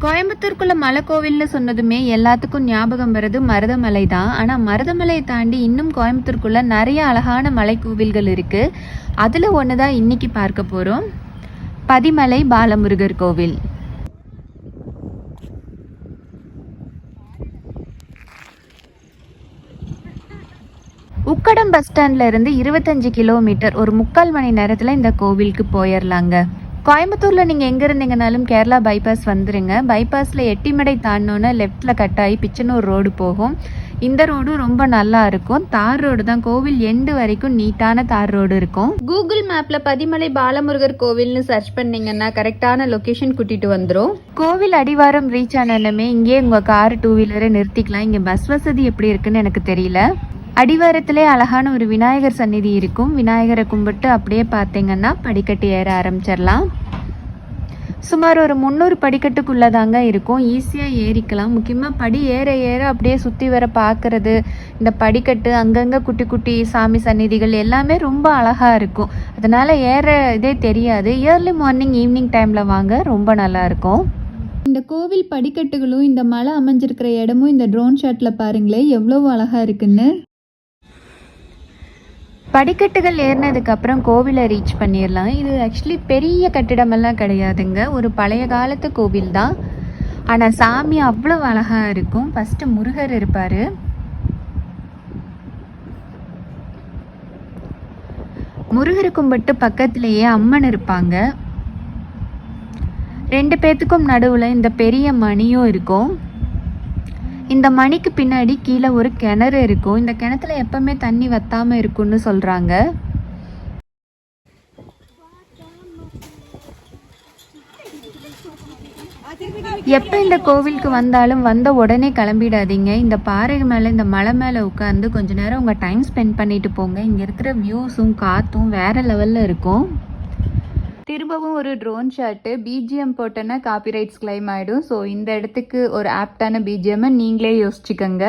கோயம்புத்தூருக்குள்ள மலை கோவில்னு சொன்னதுமே எல்லாத்துக்கும் ஞாபகம் வர்றது மருதமலை தான். ஆனால் மருதமலையை தாண்டி இன்னும் கோயம்புத்தூருக்குள்ள நிறைய அழகான மலை கோவில்கள் இருக்கு. அதில் ஒன்று தான் இன்னைக்கு பார்க்க போகிறோம். பதிமலை பாலமுருகர் கோவில். உக்கடம் பஸ் ஸ்டாண்ட்ல இருந்து 25 கிலோமீட்டர், ஒரு 3/4 மணி நேரத்தில் இந்த கோவிலுக்கு போயிடலாங்க. கோயம்புத்தூரில் நீங்கள் எங்கே இருந்தீங்கனாலும் கேரளா பைபாஸ் வந்துடுங்க. பைபாஸில் எட்டிமடை தாண்டினோன்னே லெஃப்டில் கட் ஆகி பிச்சனூர் ரோடு போகும். இந்த ரோடும் ரொம்ப நல்லா இருக்கும். தார் ரோடு தான். கோவில் எண்டு வரைக்கும் நீட்டான தார் ரோடு இருக்கும். கூகுள் மேப்பில் பதிமலை பாலமுருகர் கோவில்னு சர்ச் பண்ணிங்கன்னா கரெக்டான லொக்கேஷன் கூட்டிகிட்டு வந்துடும். கோவில் அடிவாரம் ரீச் ஆனமே இங்கே உங்கள் கார் 2 வீலரை நிறுத்திக்கலாம். இங்கே பஸ் வசதி எப்படி இருக்குன்னு எனக்கு தெரியல. அடிவாரத்திலே அழகான ஒரு விநாயகர் சந்நிதி இருக்கும். விநாயகரை கும்பிட்டு அப்படியே பார்த்தீங்கன்னா படிக்கட்டு ஏற ஆரம்பிச்சிடலாம். சுமார் ஒரு 300 படிக்கட்டுக்குள்ளே தாங்க இருக்கும். ஈஸியாக ஏறிக்கலாம். முக்கியமாக படி ஏற ஏற அப்படியே சுற்றி வர பார்க்குறது, இந்த படிக்கட்டு அங்கங்கே குட்டி குட்டி சாமி சந்நிதிகள் எல்லாமே ரொம்ப அழகாக இருக்கும். அதனால் ஏற இதே தெரியாது. இயர்லி மார்னிங் ஈவினிங் டைமில் வாங்க, ரொம்ப நல்லாயிருக்கும். இந்த கோவில் படிக்கட்டுகளும் இந்த மலை அமைஞ்சிருக்கிற இடமும் இந்த ட்ரோன் ஷாட்டில் பாருங்களேன் எவ்வளோ அழகாக இருக்குன்னு. படிக்கட்டுகள் ஏறினதுக்கப்புறம் கோவிலை ரீச் பண்ணிடலாம். இது ஆக்சுவலி பெரிய கட்டிடமெல்லாம் கிடையாதுங்க. ஒரு பழைய காலத்து கோவில் தான். ஆனால் சாமி அவ்வளோ அழகாக இருக்கும். ஃபஸ்ட்டு முருகர் இருப்பார். முருகரை கும்பிட்டு பக்கத்துலேயே அம்மன் இருப்பாங்க. 2 பேத்துக்கும் நடுவில் இந்த பெரிய மணியும் இருக்கும். இந்த மணிக்கு பின்னாடி கீழே ஒரு கிணறு இருக்கும். இந்த கிணத்துல எப்பவுமே தண்ணி வத்தாமல் இருக்குன்னு சொல்கிறாங்க. எப்போ இந்த கோவிலுக்கு வந்தாலும் வந்த உடனே கிளம்பிடாதீங்க. இந்த பாறை மேலே, இந்த மலை மேலே உட்காந்து கொஞ்ச நேரம் உங்கள் டைம் ஸ்பெண்ட் பண்ணிட்டு போங்க. இங்கே இருக்கிற வியூஸும் காற்றும் வேற லெவலில் இருக்கும். திரும்பவும் ஒரு ட்ரோன் ஷாட்டு. பிஜிஎம் போட்டோன்னா காப்பிரைட்ஸ் கிளைம் ஆகிடும். ஸோ இந்த இடத்துக்கு ஒரு ஆப்டான பிஜிஎம்மை நீங்களே யோசிச்சுக்கோங்க.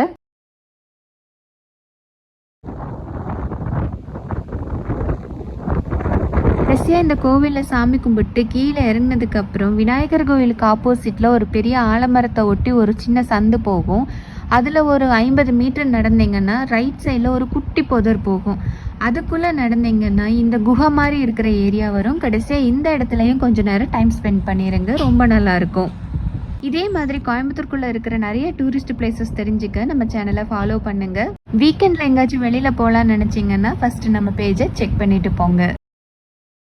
கடைசியாக இந்த கோவிலில் சாமி கும்பிட்டு கீழே இறங்கினதுக்கப்புறம் விநாயகர் கோவிலுக்கு ஆப்போசிட்டில் ஒரு பெரிய ஆலமரத்தை ஒட்டி ஒரு சின்ன சந்து போகும். அதில் ஒரு 50 மீட்டர் நடந்தீங்கன்னா ரைட் சைடில் ஒரு குட்டி புதர் போகும். அதுக்குள்ளே நடந்தீங்கன்னா இந்த குகை மாதிரி இருக்கிற ஏரியா வரும். கடைசியாக இந்த இடத்துலையும் கொஞ்சம் நேரம் டைம் ஸ்பெண்ட் பண்ணிடுங்க, ரொம்ப நல்லாயிருக்கும். இதே மாதிரி கோயம்புத்தூருக்குள்ளே இருக்கிற நிறைய டூரிஸ்ட் பிளேசஸ் தெரிஞ்சுக்க நம்ம சேனலை ஃபாலோ பண்ணுங்கள். வீக்கெண்டில் எங்கேயாச்சும் வெளியில் போகலான்னு நினச்சிங்கன்னா ஃபஸ்ட்டு நம்ம பேஜை செக் பண்ணிவிட்டு போங்க.